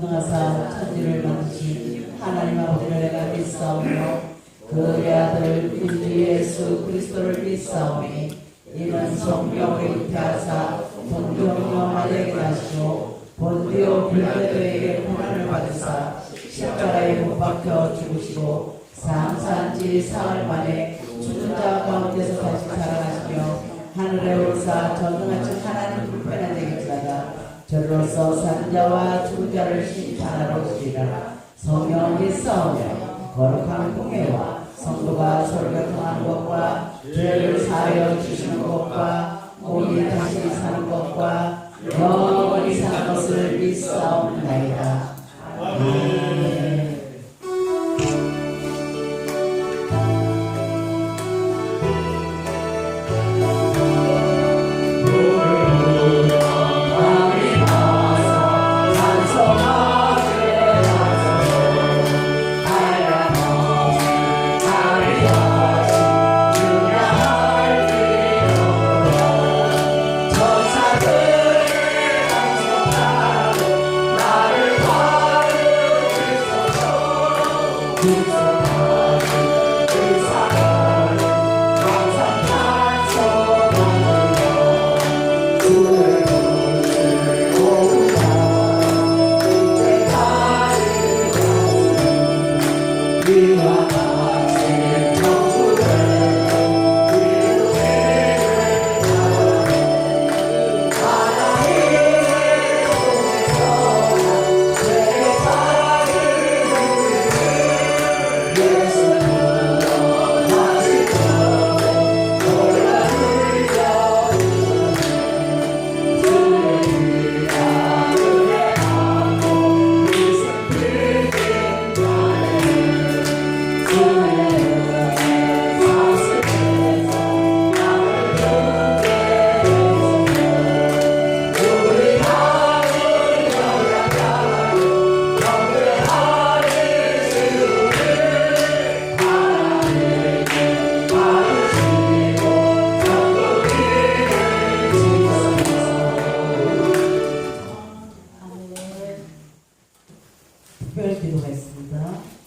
전능하사 천지를 만드신 하나님 아버지를 내가 믿사오며 그의 아들 우리 예수 그리스도를 믿사오니 이는 성령을 잉태하사 본디오 마리아에게 나시고 본디오 빌라도에게 고난을 받으사 십자가에 못 박혀 죽으시고 장사한 지 사흘 만에 죽은 자 가운데서 다시 살아나시며 하늘에 오르사 전능하신 하나님 불편한 되겠지라다 저로서 산 자와 죽은 자를 심판하러 오시리라. 성령 믿사오며 거룩한 공예와 성도가 서로 교통하는 것과 죄를 사하여 주시는 것과 몸이 다시 사는 것과 영원히 사는 것을 믿사옵나이다. 아멘.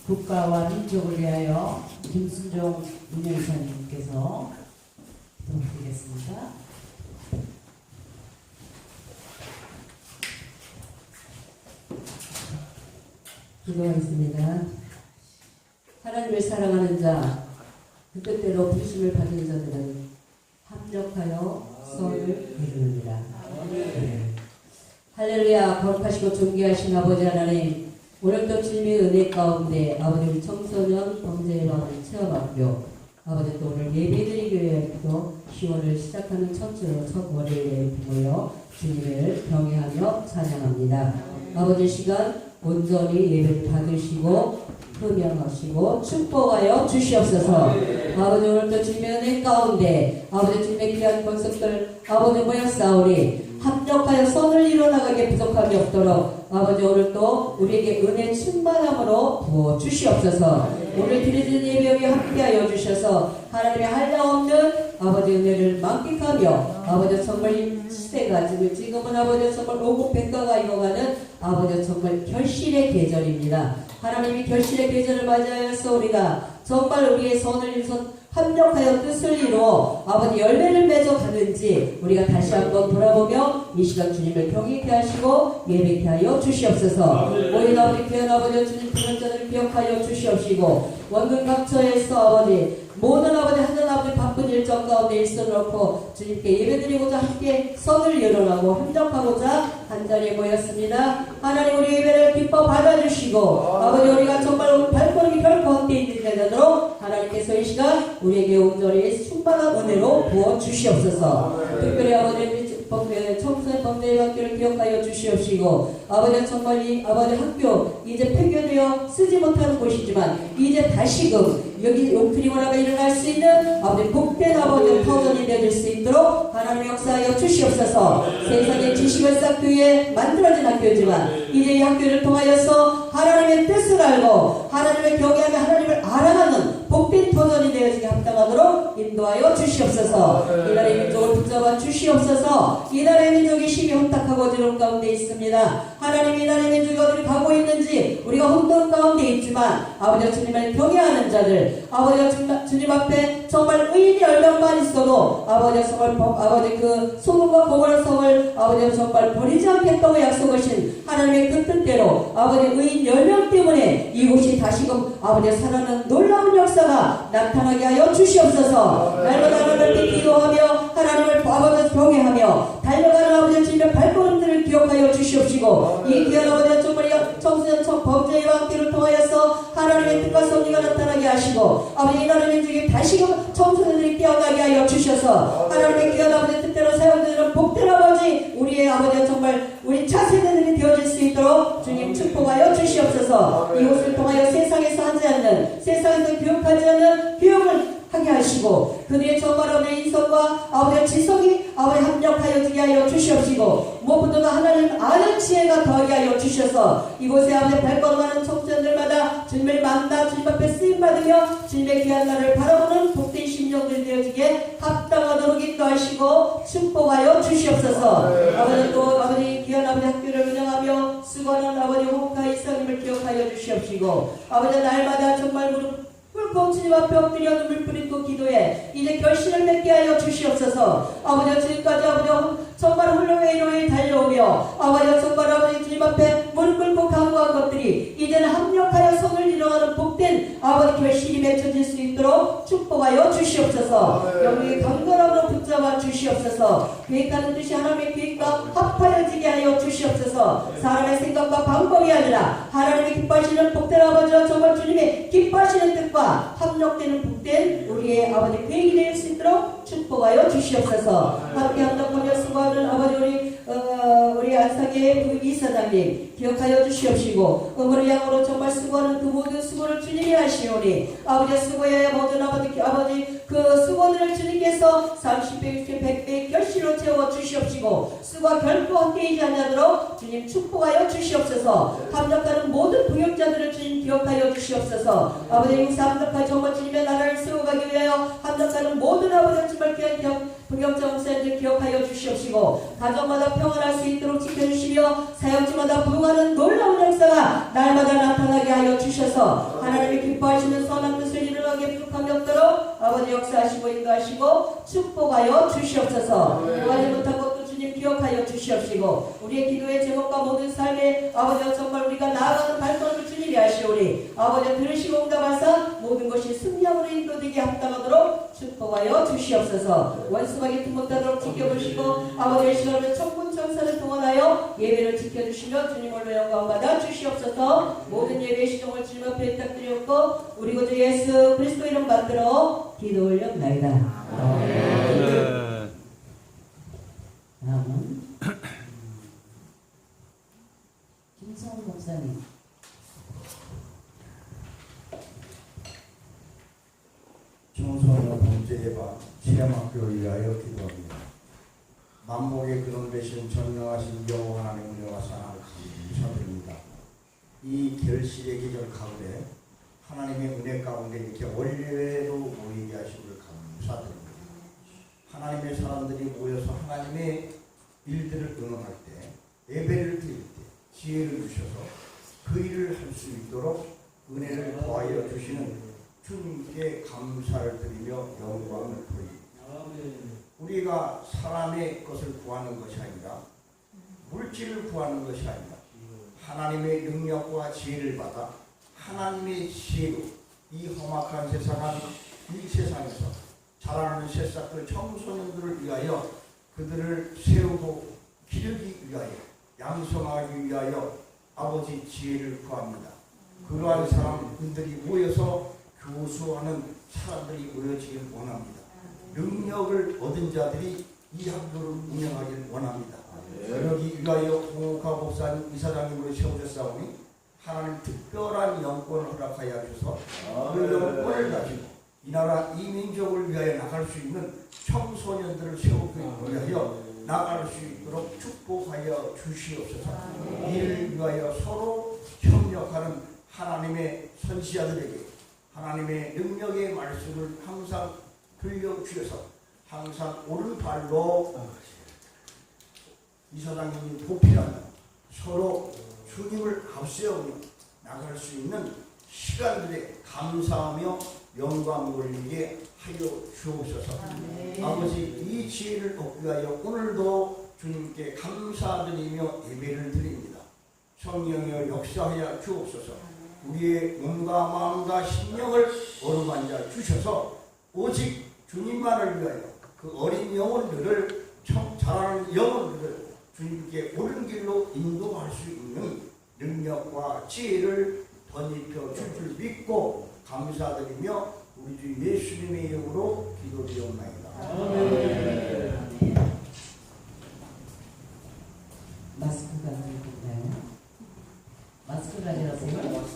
국가와 민족을 위하여 김순종 운영사님께서 도와드리겠습니다. 기도하겠습니다. 하나님을 사랑하는 자, 그 뜻대로 부르심을 받은 자들은 합력하여 선을 이루느니라. 할렐루야. 거룩하시고 존귀하신 아버지 하나님, 오늘도 주님의 은혜 가운데 아버지 우리 청소년 범죄의 마음을 체험하며 아버지 또 오늘 예배드리기 위해서 10월을 시작하는 첫 월요일에 모여 주님을 경외하며 찬양합니다. 아버지 시간 온전히 예배를 받으시고 흠양하시고 축복하여 주시옵소서. 아버지 오늘도 주님의 은혜 가운데 아버지 주님의 귀한 권속들 아버지 모였사오니 합력하여 선을 이뤄나가게 부족함이 없도록 아버지 오늘도 우리에게 은혜 충만함으로 부어 주시옵소서. 오늘 드려진 예배에 함께하여 주셔서 하나님의 한량없는 아버지 은혜를 만끽하며 아버지 정말 이 시대가 지금은 아버지 정말 오고백과가 이어가는 아버지 정말 결실의 계절입니다. 하나님이 결실의 계절을 맞이하여서 우리가 정말 우리의 선을 이루서 합력하여 뜻을 이루어 아버지 열매를 맺어 가는지 우리가 다시 한번 돌아보며 이 시간 주님을 경외케 하시고 예배케 하여 주시옵소서. 오늘 아버지 귀한 아버지 주님 불연자들을 기억하여 주시옵시고 원근 각처에서 아버지 모든 아버지 하늘 아버지 바쁜 일정 가운데 일선을 놓고 주님께 예배드리고자 함께 선을 이루라고 합력하고자 한자리에 모였습니다. 하나님 우리 예배를 기뻐 받아주시고 아버지 우리가 정말 오늘 발걸음이 결코 헛되어 있는 되도록 하나님께서 이 시간 우리에게 온전히 충만한 은혜로 부어주시옵소서. 특별히 아버지 청소년 범죄의 학교를 기억하여 주시옵시고 아버지 정말 이 아버지 학교 이제 폐교되어 쓰지 못하는 곳이지만 이제 다시금 여기 용트리모라가 일어날 수 있는 아버지 복된 아버지 터전이 되어질 수 있도록 하나님 역사하여 주시옵소서. 세상의 지식을 쌓기 위해 만들어진 학교지만 이제 이 학교를 통하여서 하나님의 뜻을 알고 하나님의 경외하며 하나님을 알아가는 복된 터전이 되어지게 합당하도록 인도하여 주시옵소서. 이날의 민족을 붙잡아 주시옵소서. 이날의 민족이 심히 혼탁하고 어지러운 가운데 있습니다. 하나님 이날의 민족이 어디를 가고 혼돈 가운데 있지만 아버지 주님을 경외하는 자들, 아버지 주님 앞에 정말 의인이 10명만 있어도 아버지 정말 아버지 그 소금과 고구려 성을 아버지 정말 버리지 않겠다고 약속하신 하나님의 그 뜻대로 아버지 의인 10명 때문에 이곳이 다시금 아버지 살아나는 놀라운 역사가 나타나게 하여 주시옵소서. 날마다 하나님께 기도하며 하나님을 아버지 경외하며 달려가는 아버지 주님의 발걸음들을 기억하여 주시옵시고 이 귀한 아버지 정말 청소년 범죄와 함께를 통하여서 하나님의 뜻과 섭리가 나타나게 하시고 아버지 이 나라의 중에 다시금 청소년들이 깨어나게 하여 주셔서 하나님의 귀한 아버지 뜻대로 사용되는 복된 아버지 우리의 아버지 정말 우리 차세대들이 되어질 수 있도록 주님 축복하여 주시옵소서. 이곳을 통하여 세상에서 하지 않는 세상에서 교육하지 않는 교육을 하게 하시고 그들의 정말 아버지 인성과 아버지 지성이 아버지 합력하여지게 하여 주시옵시고 무엇보다도 하나님 아는 지혜가 더하게 하여 주셔서 이곳에 아버지 발걸음하는 청소년들마다 주님을 만나 주님 앞에 쓰임받으며 주님의 귀한 날을 바라보는 복된 심령들 되어지게 합당하도록 인도하시고 축복하여 주시옵소서. 아버지 또 아버지 귀한 아버지 학교를 운영하며 수고하는 아버지 홍카 이사님을 기억하여 주시옵시고 아버지 날마다 정말 무릎 꿇고 주님 앞에 엎드려 눈물 뿌리고 기도해 이제 결실을 맺게 하여 주시옵소서. 아버지 지금까지 아버지 정말 홀로웨이로에 달려오며 아버지 정말 아버지 주님 앞에 무릎 꿇고 강구한 것들이 이제는 합력하여 성을 이뤄가는 복된 아버지 결실이 맺혀질 수 있도록 축복하여 주시옵소서. 영웅의 강건함으로 붙잡아 주시옵소서. 계획하는 뜻이 하나님의 계획과 합하여지게 하여 주시옵소서. 사람의 생각과 방법이 아니라 하나님의 기뻐하시는 복된 아버지와 정말 주님의 기뻐하시는 뜻과 합력되는 복된 우리의 아버지 계획이 될 수 있도록 축복하여 주시옵소서. 함께 합력하며 수고하는 아버지 우리 안상의 그 이사장님 기억하여 주시옵시고 음으로 양으로 정말 수고하는 그 모든 수고를 주님이 하시오니 아버지 수고해야 모든 아버지 그 수고들을 주님께서 30배, 60배, 100배 결실로 채워 주시옵시고 수고와 결코 함께이지 않도록 주님 축복하여 주시옵소서. 합력하는 모든 부역자들을 주님 기억하여 주시옵소서. 아버지 용사 합력하여 정말 주님의 나라를 세워가기 위하여 합력하는 모든 아버지 정말 귀한 부역자 목사님들 기억하여 주시옵시고 가정마다 평안할 수 있도록 지켜주시며 사역지마다 부흥하는 놀라운 역사가 날마다 나타나게 하여 주셔서 하나님의 기뻐하시는 선한 뜻을 이루어가게 부족함이 없도록 아버지 역사하시고 인도하시고 축복하여 주시옵소서. 구하지 못한 것도 주님 기억하여 주시옵시고 우리의 기도의 제목과 모든 삶의 아버지와 정말 우리가 나아가는 발걸음을 주님이 하시오니 아버지 들으시고 응답하사 모든 것이 승리함으로 인도되게 합당하도록 축복하여 주시옵소서. 원수가 깃 못하도록 지켜보시고 아버지의 시간을 천군 천사를 동원하여 예배를 지켜주시며 주님 홀로 영광 받아 주시옵소서. 모든 예배의 시종을 주님 앞에 부탁드렸고 우리 구주 예수 그리스도 이름 받들어 기도 올렸나이다. 다음은 김성훈 목사님. 청소년 범죄 예방 체험학교를 위하여 기도합니다. 만복의 근원 되신 전능하신 여호와 하나님 은혜와 사랑을 감사드립니다. 이 결실의 계절 가운데 하나님의 은혜 가운데 이렇게 원래로 모이게 하심을 감사드립니다. 하나님의 사람들이 모여서 하나님의 일들을 응원할 때 예배를 드릴 때 지혜를 주셔서 그 일을 할 수 있도록 은혜를 더하여 주시는 주님께 감사를 드리며 영광을 돌립니다. 우리가 사람의 것을 구하는 것이 아니라 물질을 구하는 것이 아니라 하나님의 능력과 지혜를 받아 하나님의 지혜로 이 험악한 이 세상에서 자라나는 새싹들 청소년들을 위하여 그들을 세우고 기르기 위하여 양성하기 위하여 아버지 지혜를 구합니다. 그러한 사람들이 모여서 교수하는 사람들이 모여지길 원합니다. 능력을 얻은 자들이 이 학교를 운영하길 원합니다. 그러기 위하여 홍옥하 목사님 이사장님으로 세우셨사오니 하나님 특별한 영권을 허락하여 주셔서 그 영권을 가지고 이 나라 이 민족을 위하여 나갈 수 있는 청소년들을 세우기 위하여 나갈 수 있도록 축복하여 주시옵소서. 이를 위하여 서로 협력하는 하나님의 선지자들에게 하나님의 능력의 말씀을 항상 들려주셔서 항상 오른발로 이사장님이 보필하며 서로 주님을 앞세우며 나갈 수 있는 시간들에 감사하며 영광 돌리게 하여 주옵소서. 아버지, 이 지혜를 얻기 위하여 오늘도 주님께 감사드리며 예배를 드립니다. 성령여 역사하여 주옵소서. 우리의 몸과 마음과 심령을 어루만져 주셔서 오직 주님만을 위하여 그 어린 영혼들을 자라는 영혼들을 주님께 옳은 길로 인도할 수 있는 능력과 지혜를 덧입혀 줄 줄 믿고 감사드리며 우리 주 예수님의 이름으로 기도드리옵나이다. 마스크가 있나요? 마스크 가져가세요.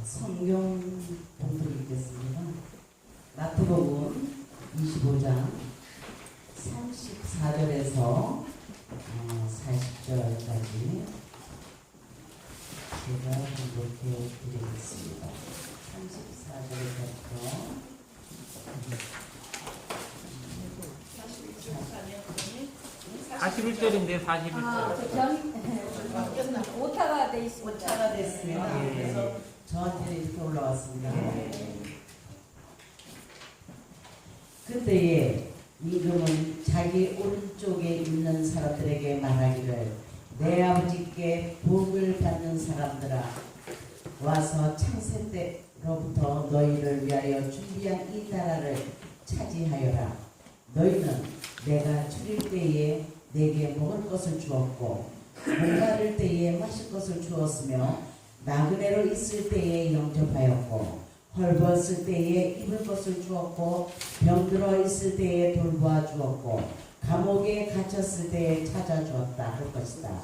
성경 봉투를 읽겠습니다. 마태복음 25장 34절에서 40절까지 제가 공독해 드리겠습니다. 34절부터 41절인데 41절. 오타가 돼 있습니다. 오차가 됐습니다. 예. 그래서 저한테 이렇게 올라왔습니다. 그때에 임금은 자기 오른쪽에 있는 사람들에게 말하기를 내 아버지께 복을 받는 사람들아 와서 창세 때로부터 너희를 위하여 준비한 이 나라를 차지하여라. 너희는 내가 줄일 때에 내게 먹을 것을 주었고 목마를 때에 마실 것을 주었으며 나그네로 있을 때에 영접하였고 헐벗을 때에 입을 것을 주었고 병들어 있을 때에 돌보아 주었고 감옥에 갇혔을 때에 찾아주었다 할 것이다.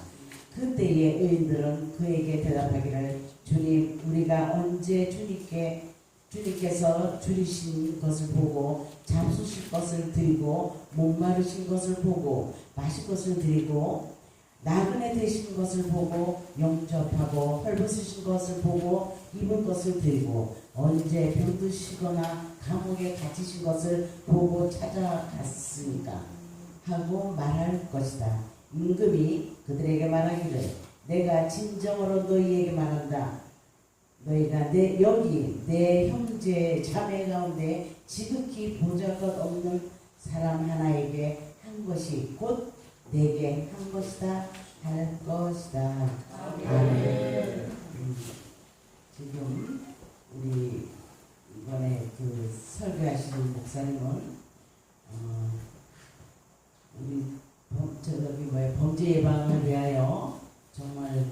그때에 의인들은 그에게 대답하기를 주님 우리가 언제 주님께서 줄이신 것을 보고 잡수실 것을 드리고 목마르신 것을 보고 마실 것을 드리고 나그네 되신 것을 보고 영접하고 헐벗으신 것을 보고 입을 것을 드리고 언제 병드시거나 감옥에 갇히신 것을 보고 찾아갔습니까? 하고 말할 것이다. 임금이 그들에게 말하기를 내가 진정으로 너희에게 말한다. 너희가 여기 내 형제 자매 가운데 지극히 보잘것 없는 사람 하나에게 한 것이 곧 내게 한 것이다 할 것이다. 아멘. 지금 우리 이번에 그 설교하시는 목사님은 우리 범죄 예방을 위하여 정말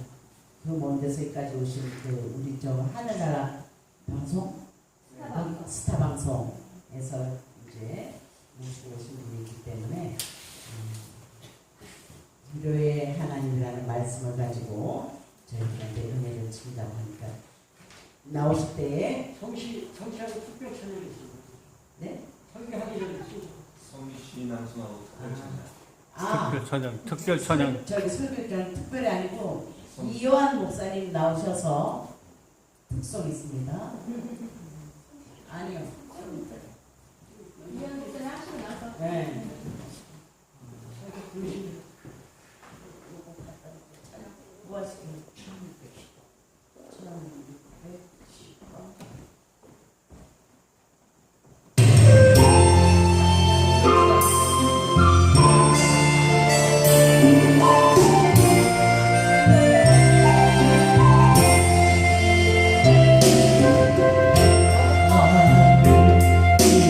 그 먼 데서까지 오신 그 우리 저 하늘나라 방송 스타 방송에서 이제 모시고 오신 분이기 때문에 위로의 하나님이라는 말씀을 가지고 저희들한테 은혜를 주신다고 하니까 나오실 때에 성취하고 특별 찬양이 있습니다. 네? 설교하기 전에 성신앙송하고 특별 찬양. 저기 설교장 특별히 아니고 이요한 목사님 나오셔서 특송 있습니다. 아니요. 네. 뭐 하시게요? 아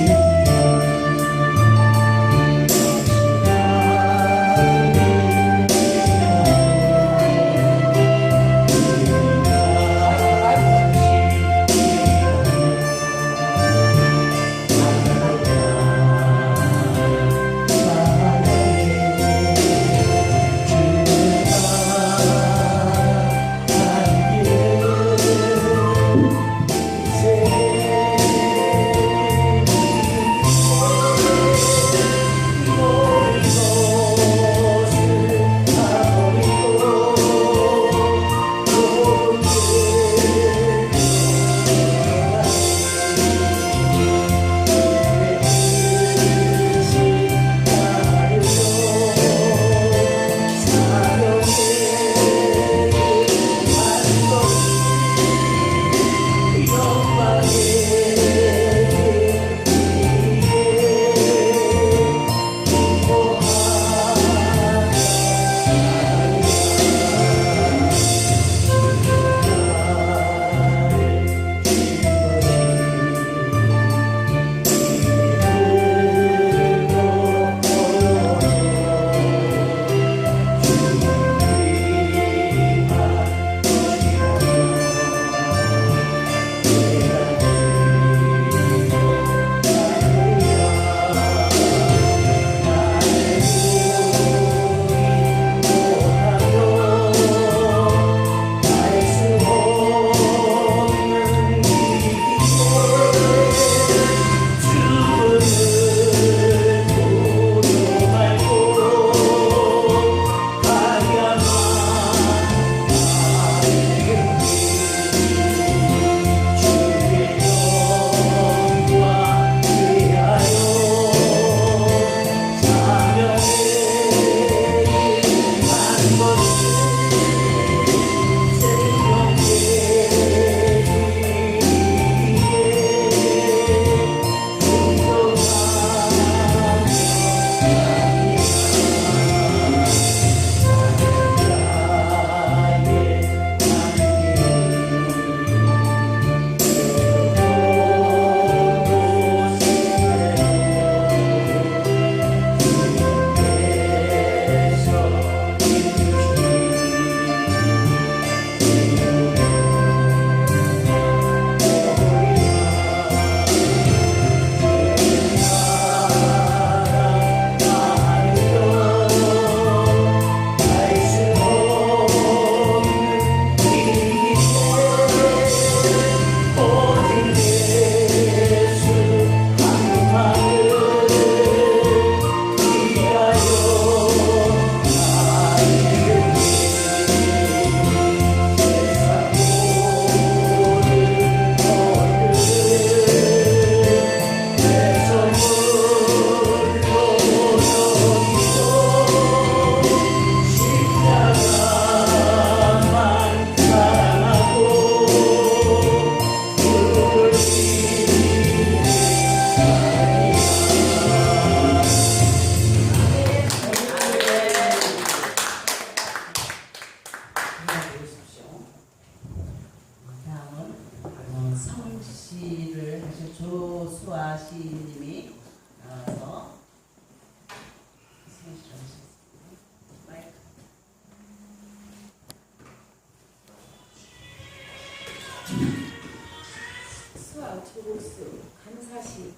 조국수, 감사시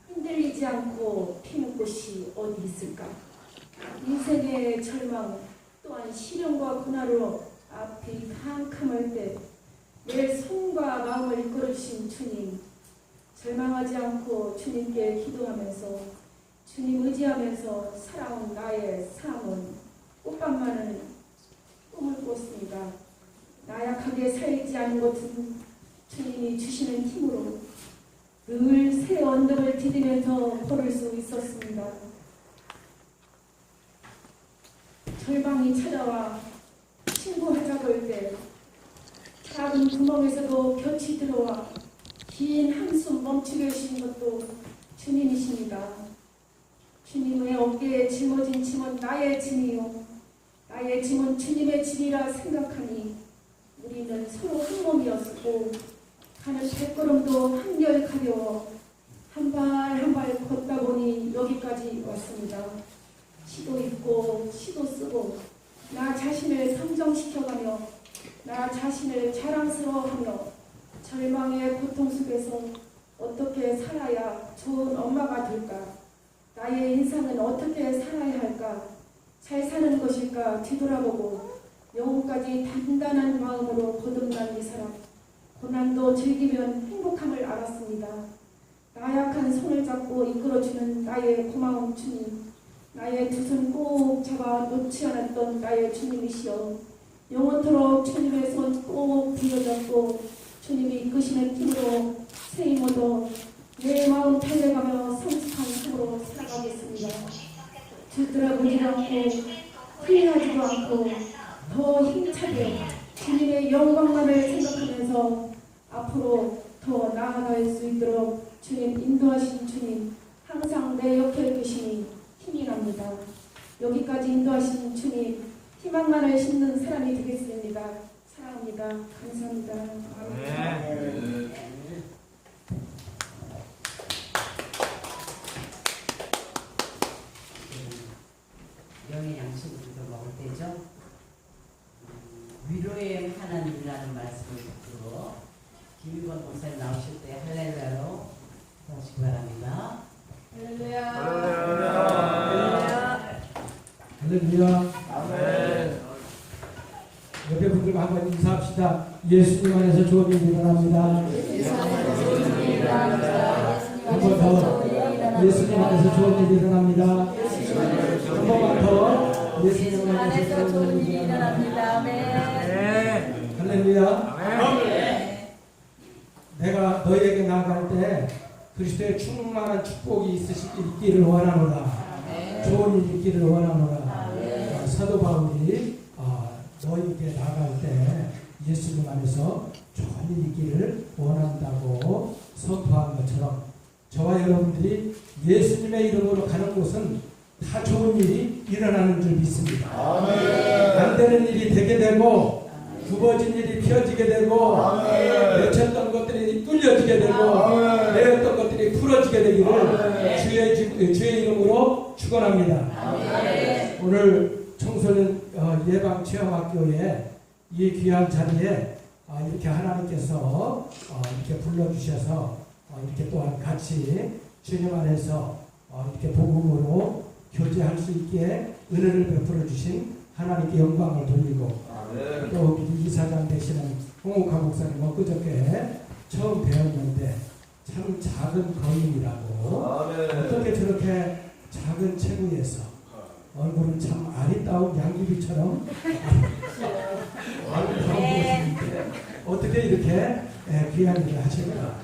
흔들리지 않고 피는 꽃이 어디 있을까? 인생의 절망 또한 시련과 고난으로 앞이 캄캄할 때 내 손과 마음을 이끌어주신 주님, 절망하지 않고 주님께 기도하면서 주님 의지하면서 살아온 나의 삶은 꽃밭만을 꿈을 꿨습니다. 나약하게 살지 않은 것은 주님이 주시는 힘으로 늘 새 언덕을 디디면서 걸을 수 있었습니다. 절망이 찾아와 신고하자고 할 때 작은 구멍에서도 빛이 들어와 긴 한숨 멈추게 하신 것도 주님이십니다. 주님의 어깨에 짊어진 짐은 나의 짐이요 나의 짐은 주님의 짐이라 생각하니 우리는 서로 한 몸이었고 가는 발걸음도 한결 가벼워 한 발 한 발 걷다 보니 여기까지 왔습니다. 시도 있고 시도 쓰고 나 자신을 성정시켜가며 나 자신을 자랑스러워하며 절망의 고통 속에서 어떻게 살아야 좋은 엄마가 될까? 나의 인생은 어떻게 살아야 할까? 잘 사는 것일까? 뒤돌아보고 영혼까지 단단한 마음으로 거듭난 이 사람. 고난도 즐기면 행복함을 알았습니다. 나약한 손을 잡고 이끌어주는 나의 고마운 주님. 나의 두 손 꼭 잡아 놓지 않았던 나의 주님이시여. 영원토록 주님의 손 꼭 부여잡고 주님이 이끄시는 힘으로 새 힘으로 내 마음 달래가며 성숙한 삶으로 살아가겠습니다. 뒤돌아보지도 않고 후회하지도 않고 더 힘차게 주님의 영광만을 생각하면서 앞으로 더 나아갈 수 있도록 주님 인도하신 주님 항상 내 옆에 계시니 힘이 납니다. 여기까지 인도하신 주님 희망만을 심는 사람이 되겠습니다. 사랑합니다. 감사합니다. 아멘. 영의 양식을 먹을 때죠. 위로의 하나님이라는 말씀을 듣고 김유건 목사님 나오실 때 할렐루야로 하시기 바랍니다. 할렐루야. 할렐루야. 아멘. 옆에 분들과 한번 인사합시다. 예수님 안에서 좋은 일이 일어납니다. 한 번 더. 예수님 안에서 좋은 일이 일어납니다. 한 번만 더. 예수님 안에서 좋은 일이 일어납니다. 아멘. 할렐루야. 아멘. 내가 너희에게 나아갈 때 그리스도의 충만한 축복이 있기를 원하노라. 좋은 일이 있기를 원하노라. 사도 바울이 너희에게 나아갈 때 예수님 안에서 좋은 일이 있기를 원한다고 선포한 것처럼 저와 여러분들이 예수님의 이름으로 가는 곳은 다 좋은 일이 일어나는 줄 믿습니다. 안 되는 일이 되게 되고 굽어진 일이 펴지게 되고 맺혔던 것들이 뚫려지게 되고 내었던 것들이 풀어지게 되기를 주의 이름으로 축원합니다. 오늘 청소년 예방체험학교에 이 귀한 자리에 이렇게 하나님께서 이렇게 불러주셔서 이렇게 또한 같이 주님 안에서 이렇게 복음으로 교제할 수 있게 은혜를 베풀어 주신 하나님께 영광을 돌리고 또 우리 이사장 되시는 홍옥하 목사님 그저께 처음 배웠는데 참 작은 거인이라고 어떻게 저렇게 작은 체구에서 얼굴은 참 아리따운 양귀비처럼 아리따운 모습인데 어떻게 이렇게 귀한 일을 하실까.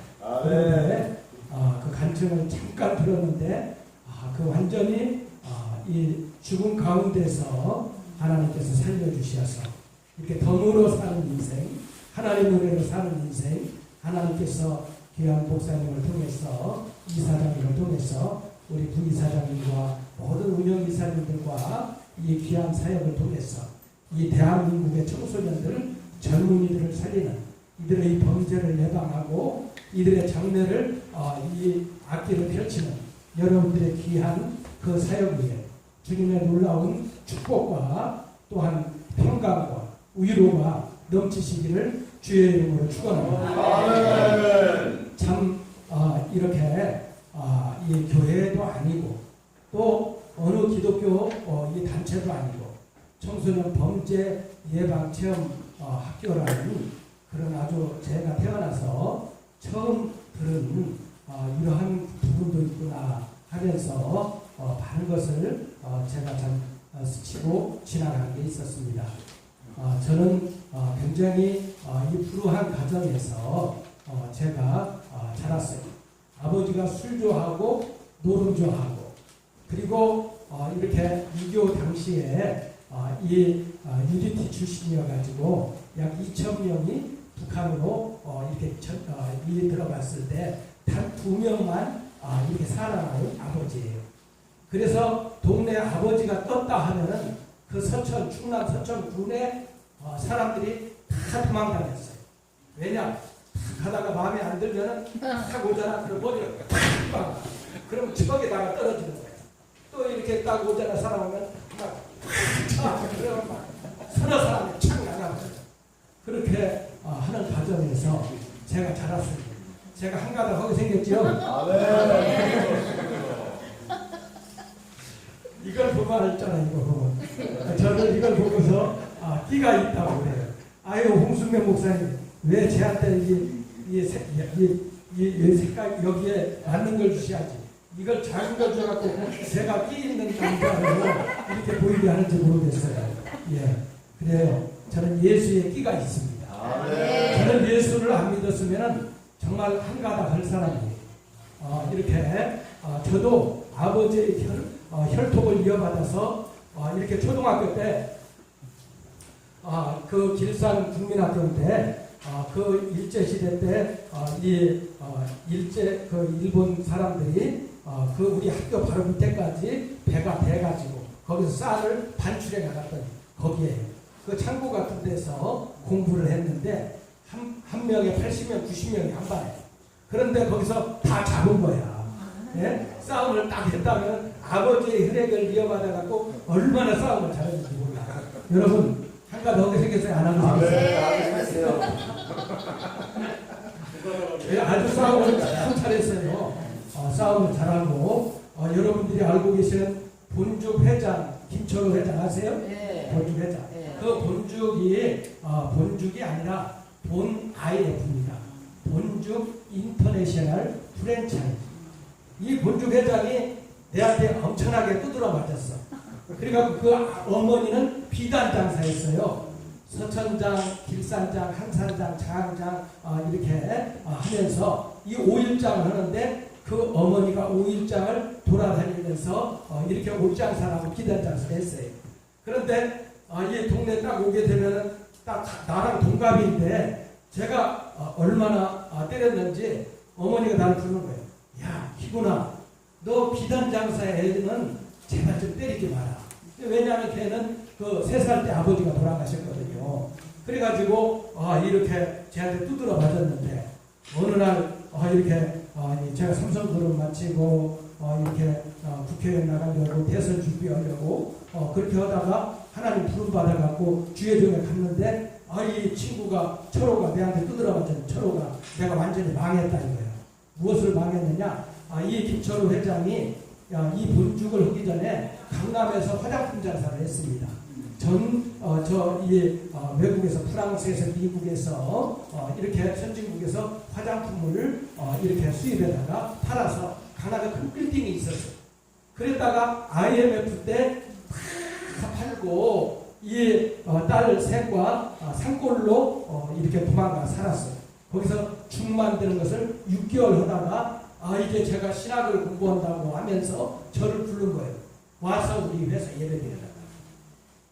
그런데 그 간증을 잠깐 들었는데 그 완전히 이 죽음 가운데서 하나님께서 살려주셔서 이렇게 덤으로 사는 인생, 하나님 은혜로 사는 인생, 하나님께서 귀한 목사님을 통해서 이사장님을 통해서 우리 부이사장님과 모든 운영이사님들과 이 귀한 사역을 통해서 이 대한민국의 청소년들, 젊은이들을 살리는 이들의 이 범죄를 예방하고 이들의 장래를 이 악기를 펼치는 여러분들의 귀한 그 사역 위에 주님의 놀라운 축복과 또한 평강과 위로가 넘치시기를 주의 이름으로 축원합니다. 참 이렇게 이 교회도 아니고 또 어느 기독교 이 단체도 아니고 청소년 범죄 예방 체험 학교라는 그런 아주 제가 태어나서 처음 들은 이러한 부분도 있구나 하면서 많은 것을 제가 참 스치고 지나간 게 있었습니다. 저는 굉장히 이 불우한 가정에서 제가 자랐어요. 아버지가 술 좋아하고 노름 좋아하고 그리고 이렇게 6.25 당시에 이 UDT 출신이어가지고 약 2,000명이 북한으로 이렇게 들어갔을 때 단 2명만 이렇게 살아남은 아버지예요. 그래서 동네 아버지가 떴다 하면은 그 서천, 충남 서천 군에 사람들이 다 도망다녔어요. 왜냐? 가다가 마음에 안 들면은 탁 오잖아. 그럼 머리를 팍 그럼 척에다가 떨어지는 거예요. 또 이렇게 딱 오잖아. 사람 오면 막 그러면 막 서너 사람이 착 나가버려요. 그렇게 하는 과정에서 제가 자랐습니다. 제가 한가닥 하게 생겼죠? 이걸 보면 알잖아요. 이거 보면. 저는 이걸 보고서 끼가 있다고 그래요. 아유 홍순명 목사님 왜 저한테 이 색깔 여기에 맞는 걸 주셔야지. 이걸 작은 걸 줘갖고 제가 끼 있는 남자로 이렇게 보이게 하는지 모르겠어요. 예, 그래요. 저는 예수의 끼가 있습니다. 저는 예수를 안 믿었으면 정말 한가닥 할 사람이에요. 이렇게 저도 아버지의 혈통을 이어받아서 이렇게 초등학교 때 그 길산 국민학교 때 그 일제 시대 때 일제 그 일본 사람들이 그 우리 학교 바로 밑에까지 배가 돼가지고 거기서 쌀을 반출해 나갔더니 거기에 그 창고 같은 데서 공부를 했는데 한 명에 80명, 90명이 한 반에. 그런데 거기서 다 잡은 거야. 예? 싸움을 딱 했다면 아버지의 혈액을 이어받아갖고 얼마나 싸움을 잘했는지 몰라. 여러분, 한가닥 하게 생겼어요? 안 하게 생겼어요? 아주 싸움을 참 잘했어요. 싸움을 잘하고 여러분들이 알고 계시는 본죽 회장, 김철호 회장 아세요? 네. 본죽 회장. 네. 그 본죽이 아니라 본 IF입니다. 본죽 인터내셔널 프랜차이즈. 이 본죽 회장이 내한테 엄청나게 두드러 맞았어. 그러니까 그 어머니는 비단 장사였어요. 서천장, 길산장, 한산장, 장장 이렇게 하면서 이 5일장을 하는데 그 어머니가 5일장을 돌아다니면서 이렇게 옷장사라고 비단 장사를 했어요. 그런데 이 동네 딱 오게 되면은 딱 나랑 동갑인데 제가 얼마나 때렸는지 어머니가 나를 부르는 거예요. 야, 희구나, 너 비단 장사의 애는 제발 좀 때리지 마라. 왜냐하면 걔는 그 3살 때 아버지가 돌아가셨거든요. 그래가지고 이렇게 제한테 두드러 맞았는데 어느 날 이렇게 제가 삼성그룹 마치고 이렇게 국회의원 나가려고 대선 준비하려고 그렇게 하다가 하나님 부름 받아갖고 주회종에 갔는데 이 친구가 철호가 내한테 두드러 맞았는데 철호가 내가 완전히 망했다 이거예요. 무엇을 망했느냐? 이 김철호 회장이 이 본죽을 하기 전에 강남에서 화장품 장사를 했습니다. 외국에서 프랑스에서 미국에서 이렇게 선진국에서 화장품을 이렇게 수입해다가 팔아서 강남에 큰 빌딩이 있었어요. 그랬다가 IMF 때 다 팔고 이 딸 셋과 산골로 이렇게 도망가 살았어요. 거기서 죽 만드는 것을 6개월 하다가 이제 제가 신학을 공부한다고 하면서 저를 부른 거예요. 와서 우리 회사 예배드리라.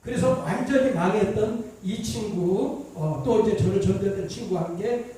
그래서 완전히 망했던 이 친구 또 이제 저를 전도했던 친구와 함께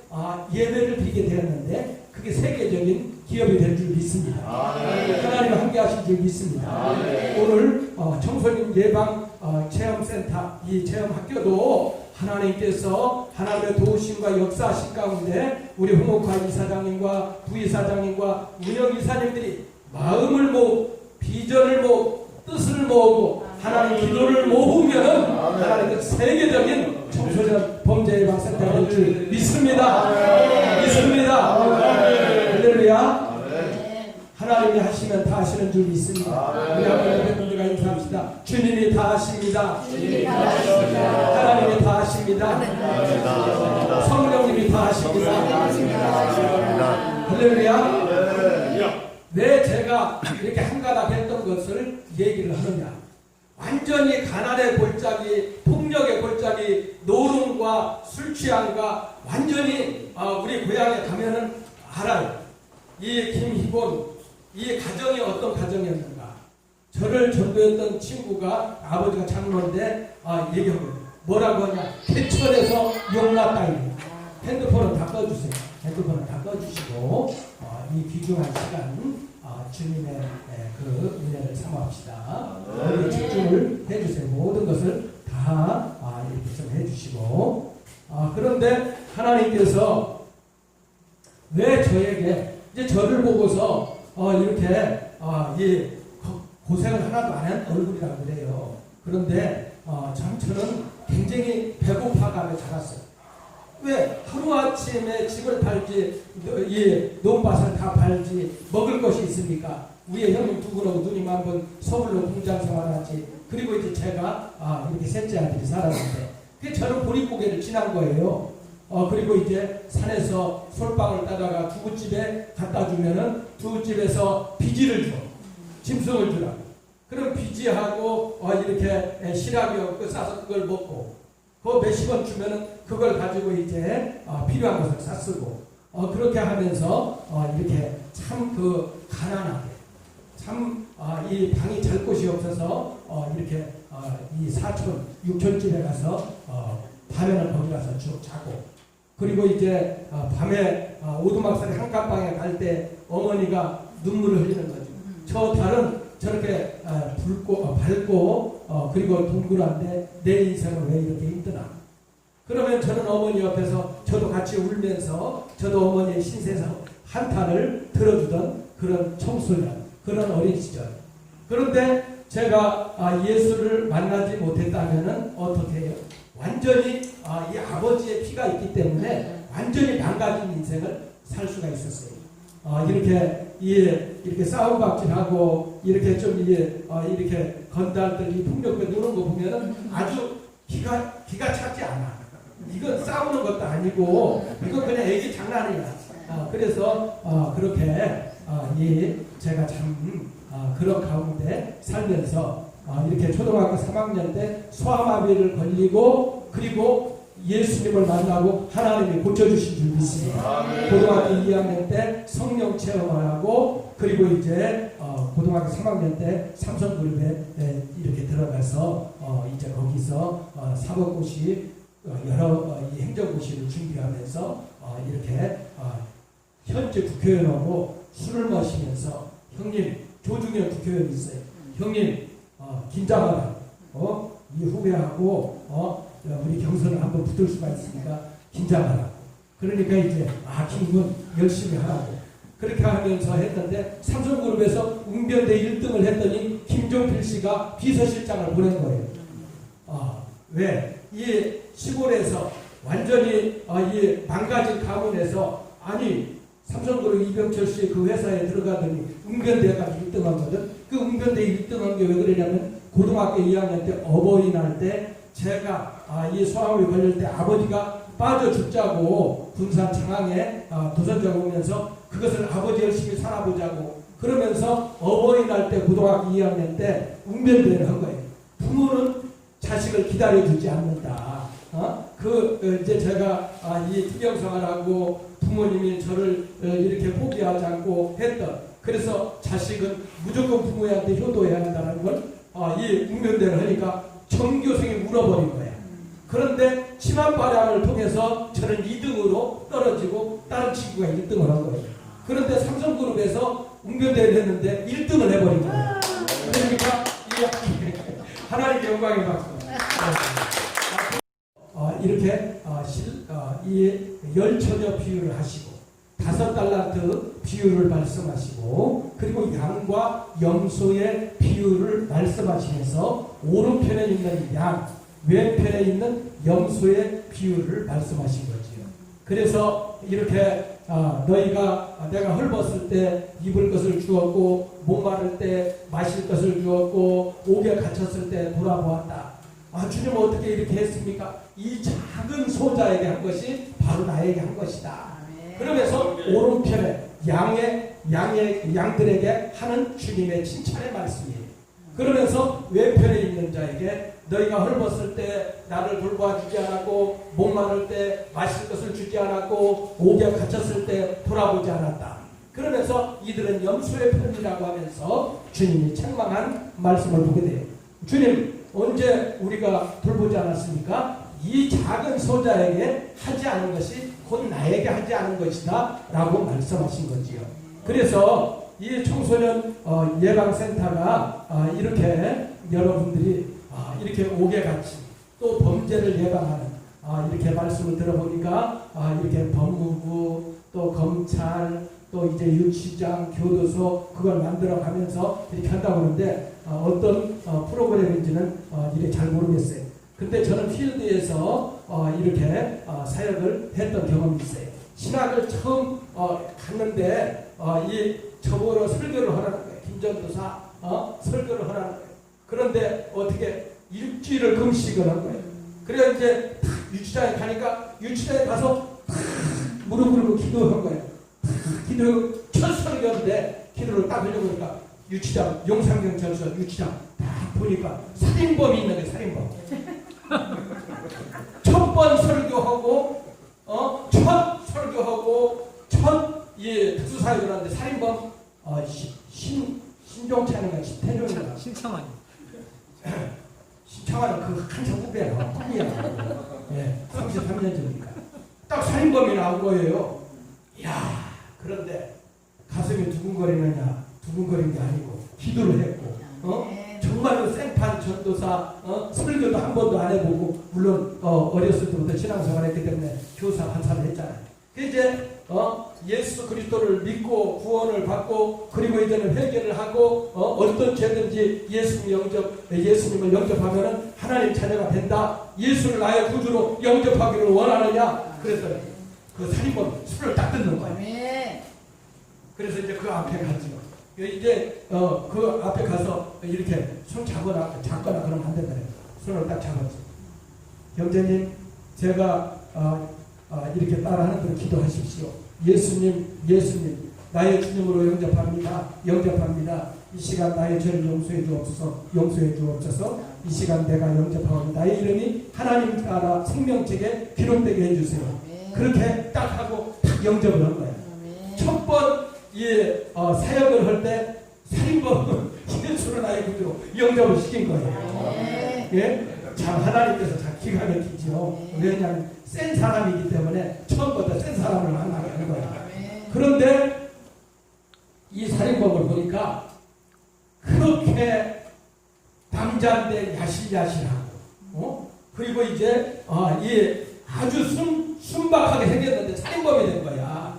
예배를 드리게 되었는데 그게 세계적인 기업이 될 줄 믿습니다. 하나님 함께 하신 줄 믿습니다. 오늘 청소년 예방 체험센터 이 체험학교도 하나님께서 하나님의 도우심과 역사하신 가운데 우리 홍옥화 이사장님과 부이사장님과 운영이사님들이 마음을 모으고 비전을 모으고 뜻을 모으고 하나님 기도를 모으면 하나님의 세계적인 청소년 범죄 예방 센터가 될 줄 믿습니다. 믿습니다. 할렐루야. 하시는 줄 믿습니다. 우리 한번 여러분들과 인사합시다. 주님이 다 하십니다. 하나님이 다 하십니다. 성령님이 다 하십니다. 할렐루야. 왜 제가 이렇게 한가닥 했던 것을 얘기를 하느냐. 완전히 가난의 골짜기, 폭력의 골짜기, 노름과 술 취함과 완전히 우리 고향에 가면은 알아요. 이 김희곤, 이 가정이 어떤 가정이었는가. 저를 전도했던 친구가 아버지가 장로인데 얘기하거든요. 뭐라고 하냐. 개천에서 용났다입니다. 핸드폰은 다 꺼주세요. 핸드폰은 다 꺼주시고 이 귀중한 시간 주님의 그 은혜를 삼합시다. 집중을 해주세요. 모든 것을 다 이렇게 좀 해주시고 그런데 하나님께서 왜 저에게 이제 저를 보고서 이렇게 이 고생을 하나도 안 한 얼굴이라고 그래요. 그런데 참 저는 굉장히 배고파감에 자랐어요. 왜 하루아침에 집을 팔지 이 논밭을 다 팔지 먹을 것이 있습니까? 위에 형님 두 분하고 누님 한 분 서울로 공장 생활하지. 그리고 이제 제가 이렇게 셋째 아들이 살았는데 그게 저는 보릿고개를 지난 거예요. 그리고 이제 산에서 솔방울 따다가 두부집에 갖다 주면은 두부집에서 비지를 줘. 짐승을 주라고. 그럼 비지하고 이렇게 시라기 얹고 싸서 그걸 먹고 그 몇십 원 주면은 그걸 가지고 이제 필요한 것을 샀쓰고 그렇게 하면서 이렇게 참 그 가난하게 참 이 방이 잘 곳이 없어서 이렇게 이 사촌 육촌집에 가서 밤에는 거기 가서 쭉 자고 그리고 이제 밤에 오두막살에 한칸방에 갈 때 어머니가 눈물을 흘리는 거죠. 저 달은 저렇게 밝고 그리고 동그란데 내 인생은 왜 이렇게 힘드나. 그러면 저는 어머니 옆에서 저도 같이 울면서 저도 어머니의 신세서 한탄을 들어주던 그런 청소년, 그런 어린 시절. 그런데 제가 예수를 만나지 못했다면 어떻게 해요? 완전히 이 아버지의 피가 있기 때문에 완전히 망가진 인생을 살 수가 있었어요. 이렇게 싸움박질하고 이렇게 좀 이렇게 건달들이 폭력배 노는 거 보면은 아주 기가 찼지 않아. 이건 싸우는 것도 아니고 이건 그냥 애기 장난이야. 그래서 그렇게 제가 참 그런 가운데 살면서 이렇게 초등학교 3학년 때 소아마비를 걸리고 그리고 예수님을 만나고 하나님이 고쳐주신 줄 믿습니다. 고등학교 2학년 때 성령 체험을 하고 그리고 이제 고등학교 3학년 때 삼성그룹에 이렇게 들어가서 이제 거기서 사법고시 여러 행정고시를 준비하면서 이렇게 현재 국회의원하고 술을 마시면서 형님 조중현 국회의원이 있어요. 형님 긴장하라. 이 후배하고 우리 경선을 한번 붙을 수가 있으니까 긴장하라고. 그러니까 이제 김군 열심히 하라고. 그렇게 하면서 했는데 삼성그룹에서 웅변대 1등을 했더니 김종필 씨가 비서실장을 보낸 거예요. 왜? 이 시골에서 완전히 이 망가진 가문에서 삼성그룹 이병철 씨 그 회사에 들어가더니 웅변대가 1등하거든. 그 웅변대 1등한 게 왜 그러냐면 고등학교 2학년 때 어버이날 때 제가 이 소아암이 걸릴 때 아버지가 빠져 죽자고 군산 창항에 도선장 오면서 그것을 아버지 열심히 살아보자고 그러면서 어버이날 때 고등학교 2학년 때 웅변대를 한 거예요. 부모는 자식을 기다려주지 않는다. 이제 제가 이 투병생활하고 부모님이 저를 이렇게 포기하지 않고 했던 그래서 자식은 무조건 부모한테 효도해야 한다는 걸 이 웅변대를 하니까 전교생이 울어버린 거야. 그런데 치맛바람을 통해서 저는 2등으로 떨어지고 다른 친구가 1등을 한 거예요. 그런데 삼성그룹에서 웅변대를 했는데 1등을 해버린 거예요. 그러니까 하나님의 영광의 박수. 이렇게 이 열처녀 비유를 하시고 5달란트 비유를 말씀하시고 그리고 양과 염소의 비유를 말씀하시면서 오른편에 있는 양, 왼편에 있는 염소의 비유를 말씀하신 거지요. 그래서 이렇게 너희가 내가 헐벗을 때 입을 것을 주었고 목마를 때 마실 것을 주었고 옥에 갇혔을 때 돌아보았다. 주님 어떻게 이렇게 했습니까? 이 작은 소자에게 한 것이 바로 나에게 한 것이다. 그러면서 오른편에 양들에게 하는 주님의 칭찬의 말씀이에요. 그러면서 왼편에 있는 자에게 너희가 헐벗을 때 나를 돌보아주지 않았고 목마를 때 마실 것을 주지 않았고 옥에 갇혔을 때 돌아보지 않았다. 그러면서 이들은 염소의 편이라고 하면서 주님이 책망한 말씀을 보게 돼요. 주님 언제 우리가 돌보지 않았습니까? 이 작은 소자에게 하지 않은 것이 곧 나에게 하지 않은 것이다 라고 말씀하신 거지요. 그래서 이 청소년 예방센터가 이렇게 여러분들이 이렇게 옥에 갇힌 또 범죄를 예방하는 이렇게 말씀을 들어보니까 이렇게 법무부 또 검찰 또 이제 유치장 교도소 그걸 만들어가면서 이렇게 한다고 하는데 어떤 프로그램인지는 이렇게 잘 모르겠어요. 근데 저는 필드에서 이렇게 사역을 했던 경험이 있어요. 신학을 처음 갔는데 저보러 설교를 하라는 거예요. 김전도사 설교를 하라는 거예요. 그런데 어떻게 일주일을 금식을 한 거예요. 그래야 이제 유치장에 가니까 유치장에 가서 무릎 꿇고 기도한 거예요. 기도 첫 설교인데 기도를 딱 하려고 하니까 유치장 용산경찰서 유치장 딱 보니까 살인범이 있는 거예요. 살인범. 첫 번 설교하고 첫 설교하고 첫 특수사역을 하는데 살인범 신종찬인가 신태종인가 신창환. 신창환은 그 한참 후배야. 꿈이야. 예, 33년 전이니까 딱 살인범이 나온 거예요. 이야, 그런데 가슴이 두근거리느냐? 두근거린 게 아니고 기도를 했고 정말로 생판 전도사 설교도 한 번도 안 해보고 물론 어렸을 때부터 신앙생활 했기 때문에 교사 한사를 했잖아요. 이제 예수 그리스도를 믿고 구원을 받고 그리고 이제는 회개를 하고 어떤 죄든지 예수님을 영접하면은 하나님 자녀가 된다. 예수를 나의 구주로 영접하기를 원하느냐? 그랬더니 그 살인범 술을 딱 듣는 거예요. 그래서 이제 그 앞에 갔죠. 이제 그 앞에 가서 이렇게 손 잡거나 그러면 안 된다. 손을 딱 잡았죠. 형제님, 제가 이렇게 따라하는 대로 기도하십시오. 예수님, 나의 주님으로 영접합니다. 이 시간 나의 죄를 용서해 주옵소서. 이 시간 내가 영접하고 나의 이름이 하나님 나라 생명책에 기록되게 해주세요. 그렇게 딱 하고 딱 영접을 한 거예요. 첫 번 사역을 할 때 살인범은 예수를 나의 구주로 영접을 시킨 거예요. 예? 참 하나님께서 참 기가 막히죠. 왜냐하면 센 사람이기 때문에 처음부터 센 사람을 만나게 하는 거예요. 그런데 이 살인범을 보니까 그렇게 남자인데 야실야실하고 그리고 이제 아주 순박하게 생겼는데 살인범이 된 거야.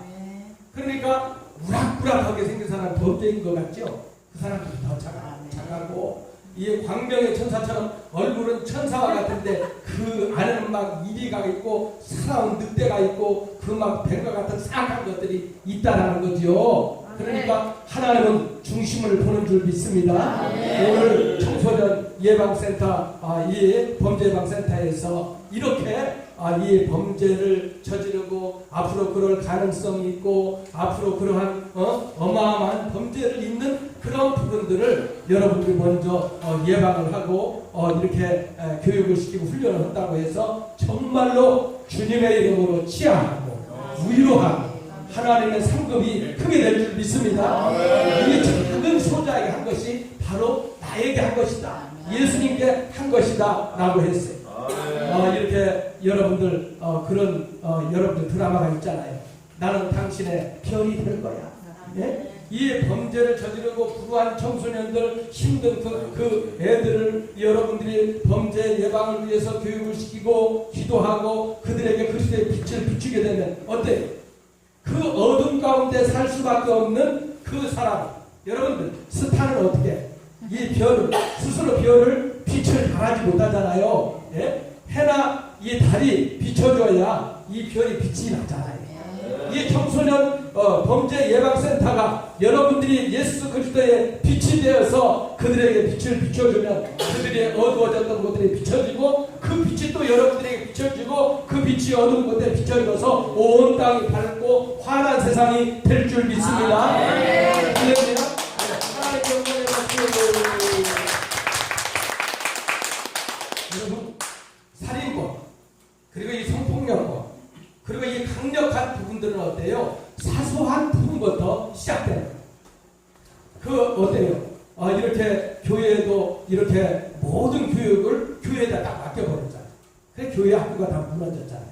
그러니까 우락부락하게 생긴 사람 범죄인 것 같죠? 그 사람도 더 착하고 이 광명의 천사처럼 얼굴은 천사와 같은데 그 안에는 막 이리가 있고 사나운 늑대가 있고 그 막 뱀과 같은 사악한 것들이 있다라는 거죠. 그러니까 하나님은 중심을 보는 줄 믿습니다. 오늘 청소년 예방센터 이 범죄예방센터에서 이렇게 이 범죄를 저지르고 앞으로 그럴 가능성이 있고 앞으로 그러한 어마어마한 범죄를 잇는 그런 부분들을 여러분들이 먼저 예방을 하고 이렇게 교육을 시키고 훈련을 한다고 해서 정말로 주님의 이름으로 치하하고 위로하고 하나님의 상급이 크게 될 줄 믿습니다. 이 작은 소자에게 한 것이 바로 나에게 한 것이다. 예수님께 한 것이다 라고 했어요. 이렇게 여러분들 여러분들 드라마가 있잖아요. 나는 당신의 별이 될 거야. 예? 이 범죄를 저지르고 불우한 청소년들 힘든 그 애들을 여러분들이 범죄 예방을 위해서 교육을 시키고 기도하고 그들에게 그리스도의 빛을 비추게 되면 어때요? 그 어둠 가운데 살 수밖에 없는 그 사람 여러분들 스타는 어떻게 이 별을 스스로 별을 빛을 발하지 못하잖아요. 예? 해나 이 달이 비춰줘야 이 별이 빛이 나잖아요. 이 청소년 범죄 예방센터가 여러분들이 예수 그리스도의 빛이 되어서 그들에게 빛을 비춰주면 그들이 어두워졌던 것들이 비춰지고 그 빛이 또 여러분들에게 비춰지고 그 빛이 어두운 것들에 비춰져서 온 땅이 밝고 환한 세상이 될 줄 믿습니다. 할렐루야. 하나님의 영광의 박수. 여러분, 살인범 그리고 이 성폭력범 그리고 이 강력한 부분들은 어때요? 사소한 부분부터 시작되는 거예요. 그 어때요? 이렇게 교회에도 이렇게 모든 교육을 교회에다 딱 맡겨버렸잖아요. 그래서 교회 학교가 다 무너졌잖아요.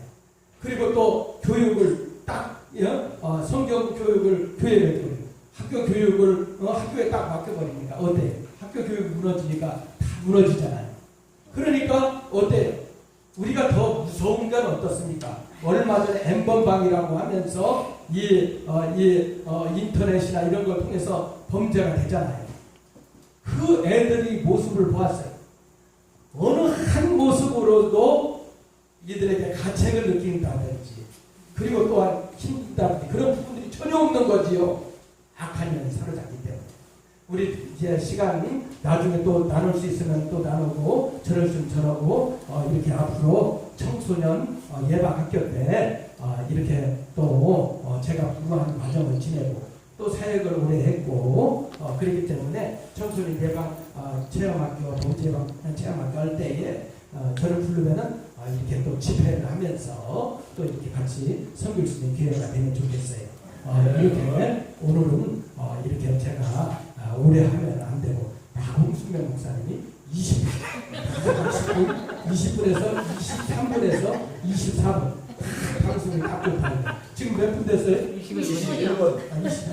그리고 또 교육을 딱 성경 교육을 교회에 맡겨버리고 학교 교육을 학교에 딱 맡겨버리니까 어때요? 학교 교육이 무너지니까 다 무너지잖아요. 그러니까 어때요? 우리가 더 무서운 건 어떻습니까? 얼마 전에 엠번방이라고 하면서 인터넷이나 이런 걸 통해서 범죄가 되잖아요. 그 애들이 모습을 보았어요. 어느 한 모습으로도 이들에게 가책을 느낀다든지 그리고 또한 힘들다든지 그런 부분들이 전혀 없는 거지요. 악한 년이 사로잡기 때문에. 우리 이제 시간이 나중에 또 나눌 수 있으면 또 나누고 저럴 수 있으면 저러고 이렇게 앞으로 청소년 예방학교 때 이렇게 또 제가 부부하는 과정을 지내고 또 사역을 오래 했고 그렇기 때문에 청소년 예방 체험학교 동체예방 체험학교 할 때에 저를 부르면은 이렇게 또 집회를 하면서 또 이렇게 같이 섬길 수 있는 기회가 되면 좋겠어요. 이렇게 오늘은 이렇게 제가 오래 하면 안 되고 홍순명 목사님이 20분에서 23분에서 24분 방송이 딱 좋다. 지금 몇 분 됐어요? 21분. 20분.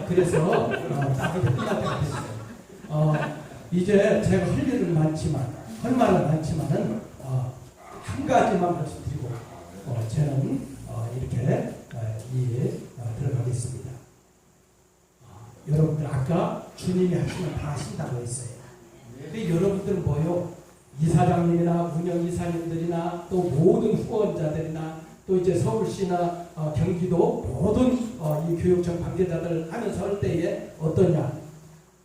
그래서 딱 이제 끝날 때가 됐어요. 이제 제가 할 일은 많지만 할 말은 많지만은 한 가지만 말씀드리고 저는 이렇게 들어가겠습니다. 여러분들 아까 주님이 하시면 다 하신다고 했어요. 근데 여러분들은 뭐요? 이사장님이나 운영 이사님들이나 또 모든 후원자들이나 또 이제 서울시나 경기도 모든 이 교육청 관계자들 하면서 할 때에 어떠냐?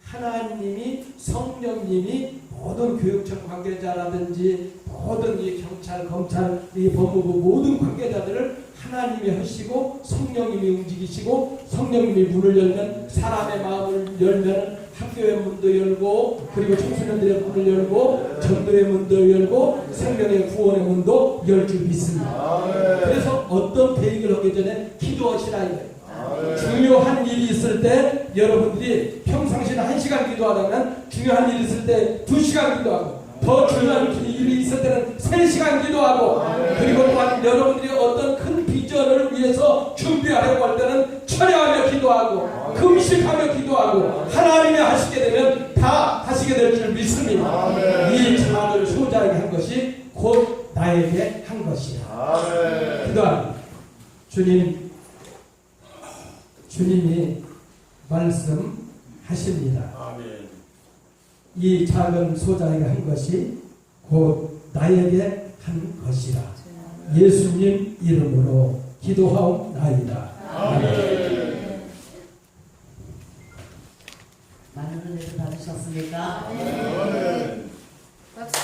하나님이 성령님이 모든 교육청 관계자라든지 모든 이 경찰, 검찰, 이 법무부 모든 관계자들을 하나님이 하시고 성령님이 움직이시고 성령님이 문을 열면 사람의 마음을 열면 학교의 문도 열고 그리고 청소년들의 문을 열고 전도의 문도 열고 생명의 구원의 문도 열 줄 믿습니다. 그래서 어떤 계획을 하기 전에 기도하시라 이거예요. 중요한 일이 있을 때 여러분들이 평상시에 1시간 기도하다면 중요한 일이 있을 때 2시간 기도하고 더 중요한 일이 있을 때는 3시간 기도하고 그리고 또한 여러분들이 어떤 큰 비전을 위해서 준비하려고 할 때는 철야하며 기도하고 금식하며 기도하고 하나님이 하시게 되면 다 하시게 될 줄 믿습니다. 이 자를 소자에게 한 것이 곧 나에게 한 것이야. 기도합니다. 주님이 말씀하십니다. 이 작은 소자에게 한 것이 곧 나에게 한 것이라. 예수님 이름으로 기도하옵나이다. 아멘. 많은 은혜를 받으셨습니까? 박수.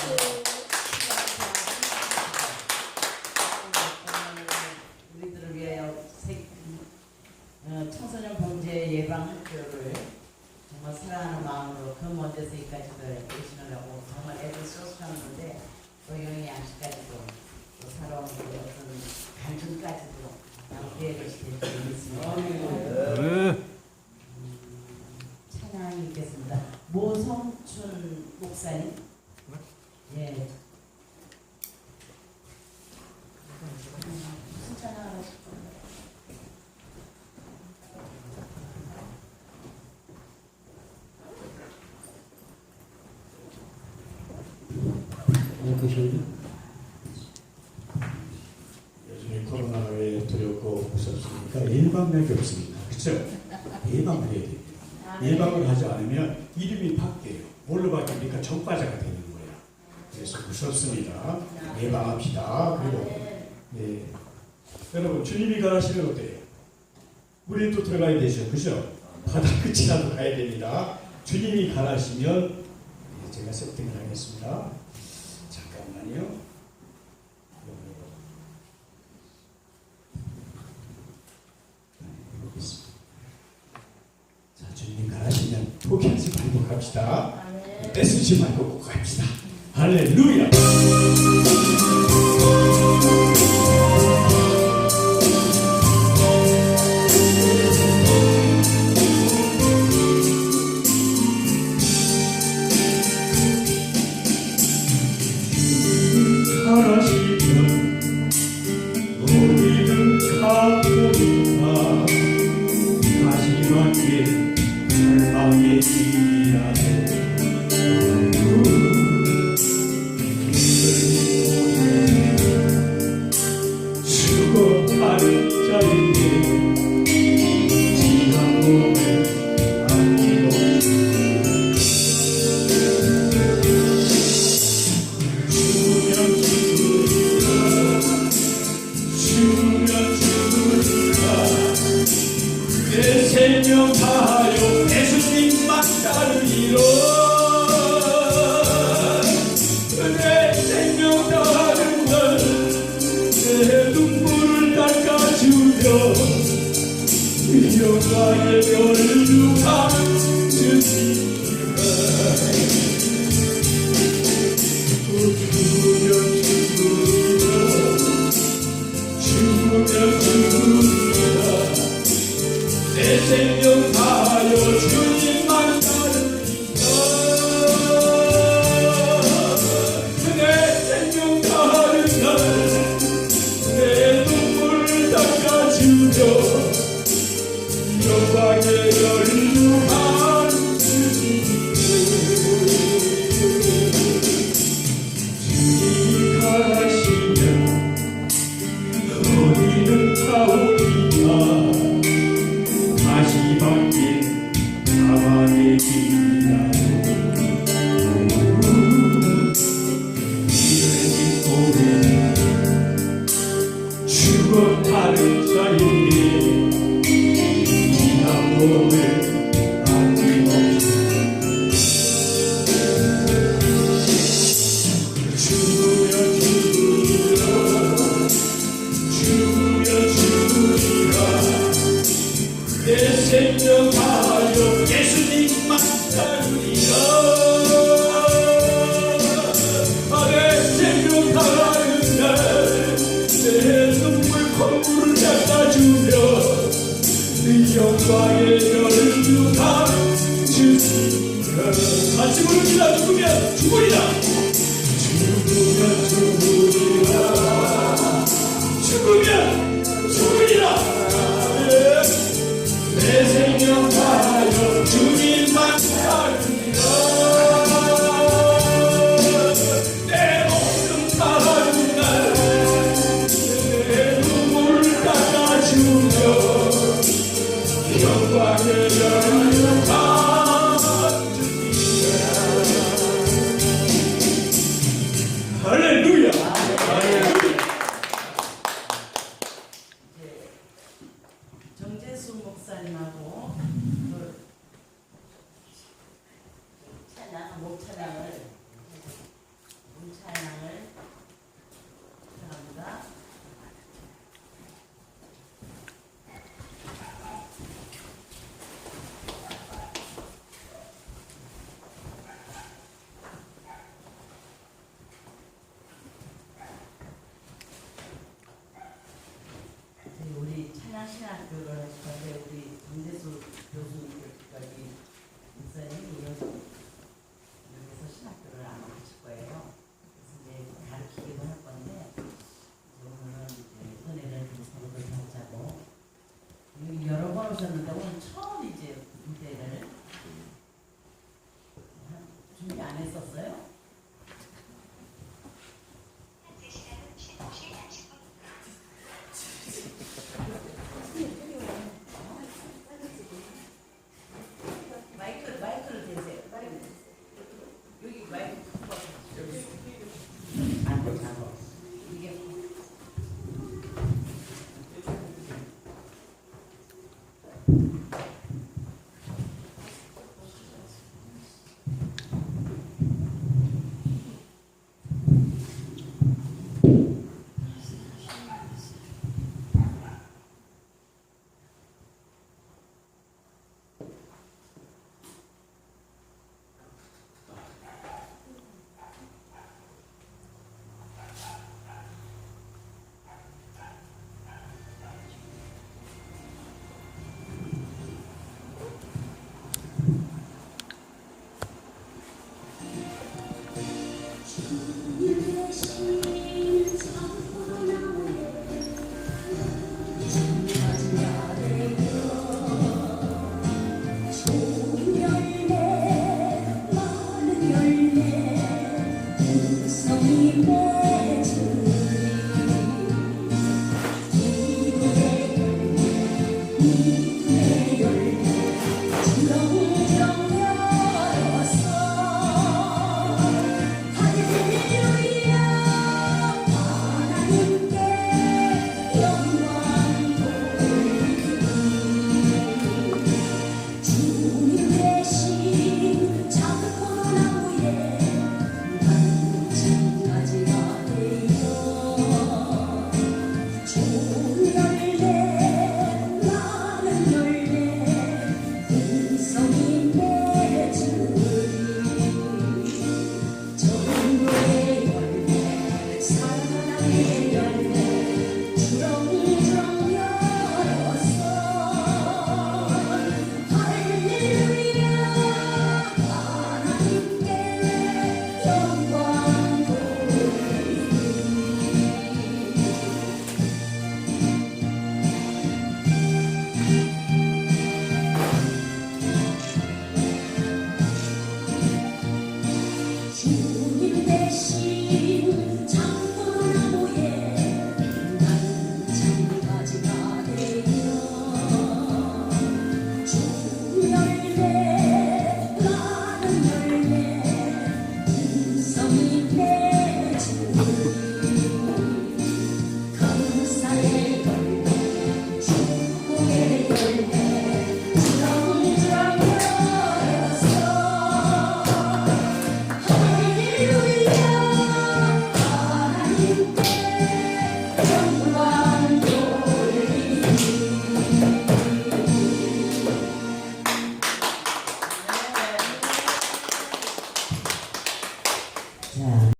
우리들을 위하여 청소년 범죄 예방 학교를 정말 사랑하는 마음으로 그 먼 데서 이까지도 계시느라고 정말 애들 수업하는데 또 영의 양식까지도 또 살아온 그 어떤 간증까지도 기회를 시킬 줄 믿습니다. 찬양이 있겠습니다. 모성춘 목사님. 예. 무슨 찬양을 하실 건가요? 요즘에 코로나가 왜 두렵고 무섭습니까? 예방약이 없습니다. 그렇죠? 예방을 해야 됩니다. 예방을 하지 않으면 이름이 바뀌어요. 뭘로 바뀝니까? 적과자가 되는 거야. 그래서 무섭습니다. 예방합시다. 그리고 여러분 주님이 가라시면 어때요? 우리 또 들어가야 되죠. 그죠? 바다 끝이라도 가야 됩니다. 주님이 가라시면 제가 세팅을 하겠습니다. 잠깐만요. 자, 주님이 가라시면 포기하지 말고 갑시다. 떼쓰지 말고 꼭 갑시다. 할렐루야. 가라시면 우리는 가보리라. 다시밖에 절망의 길이라도 죽어가는 자인데 지난 몸에 아낌없이 죽으면 죽으리라. 내 생명 다하여 예수님만 따르리라. 내 생명 다하는 날 내 눈물을 닦아주며 영광의 별을 주시리라. 죽으면 죽으리라. 내 생명 다하여 주님만 따르리라. 내 생명 다하는 날 내 눈물을 닦아주며 영광의 연루한 주님이 가라시면 어디는 가오리까. 다시 바뀐 가만의 길이라도 이를 믿고 죽어가는 자인데 지난 몸을 아낌없이 죽으면 죽으리라. 내 생명 다하여 예수님만 따르리라. 내 생명 다하는 날 내 눈물 콧물을 닦아주며 영광의 별을 주시리라. 같이 부릅니다. 죽으면 죽으리라. 죽으면 죽으리라. 죽으면 죽으리라. 내 생명 다하여 주님만 따르리라. 내 목숨 다하는 날 내 눈물을 닦아주며 영광의 별을 주시리라. 할렐루야. 이제 정재수 목사님하고 그 찬양, 목찬양을 합니다. 우리 찬양신학교를 하실 건데 우리 정재수 교수님까지 목사님이 여기서 신학교를 아마 하실 거예요. 그래서 이제 가르치기도 할 건데 오늘은 이제 은혜를 좀 서로를 받자고 여기 여러 번 오셨는데 오늘 처음 이제 무대를 준비 안 했었어요? 마이크를 대세요. 여기 마이크 안 되잖아. 이게 시작.